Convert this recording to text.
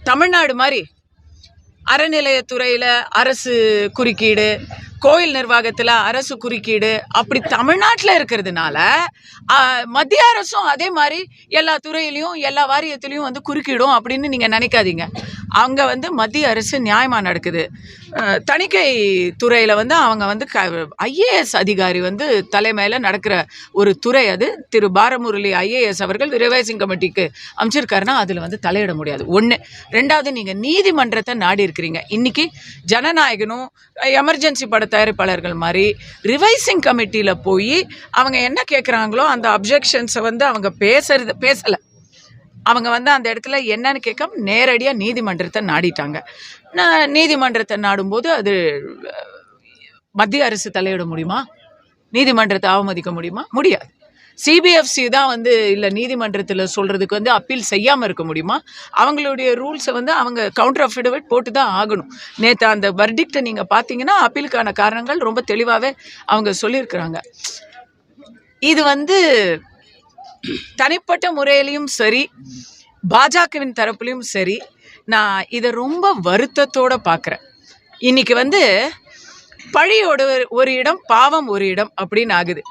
தமிழ்நாடு மாதிரி அறநிலையத்துறையில் அரசு குறுக்கீடு, கோயில் நிர்வாகத்தில் அரசு குறுக்கீடு அப்படி தமிழ்நாட்டில் இருக்கிறதுனால மத்திய அரசும் அதே மாதிரி எல்லா துறையிலையும் எல்லா வாரியத்திலையும் வந்து குறுக்கிடும் அப்படின்னு நீங்கள் நினைக்காதீங்க. அங்கே வந்து மத்திய அரசு நியாயமாக நடக்குது. தணிக்கை துறையில் வந்து அவங்க வந்து ஐஏஎஸ் அதிகாரி வந்து தலைமையில் நடக்கிற ஒரு துறை அது. திரு பாரமுரளி ஐஏஎஸ் அவர்கள் ரிவைசிங் கமிட்டிக்கு அமைச்சிருக்காருன்னா அதில் வந்து தலையிட முடியாது. ஒன்று. ரெண்டாவது, நீங்கள் நீதிமன்றத்தை நாடி இருக்கிறீங்க. இன்றைக்கி ஜனநாயகனும் எமர்ஜென்சி பட தயாரிப்பாளர்கள் மாதிரி ரிவைசிங் கமிட்டியில் போய் அவங்க என்ன கேட்குறாங்களோ அந்த அப்ஜெக்ஷன்ஸை வந்து அவங்க பேசலை. அவங்க வந்து அந்த இடத்துல என்னன்னு கேட்காம நேரடியாக நீதிமன்றத்தை நாடிட்டாங்க. நீதிமன்றத்தை நாடும்போது அது மத்திய அரசு தலையிட முடியுமா? நீதிமன்றத்தை அவமதிக்க முடியுமா? முடியாது. சிபிஎஃப்சி தான் வந்து இல்லை நீதிமன்றத்தில் சொல்கிறதுக்கு வந்து அப்பீல் செய்யாமல் இருக்க முடியுமா? அவங்களுடைய ரூல்ஸை வந்து அவங்க கவுண்டர் அஃபிடவிட் போட்டு தான் ஆகணும். நேற்று அந்த வர்டிக்டை நீங்கள் பார்த்தீங்கன்னா அப்பீலுக்கான காரணங்கள் ரொம்ப தெளிவாகவே அவங்க சொல்லியிருக்கிறாங்க. இது வந்து தனிப்பட்ட முறையிலையும் சரி, பாஜகவின் தரப்புலையும் சரி, நான் இதை ரொம்ப வருத்தத்தோடு பார்க்குறேன். இன்றைக்கி வந்து பழியோட ஒரு இடம், பாவம் ஒரு இடம் அப்படின்னு ஆகுது.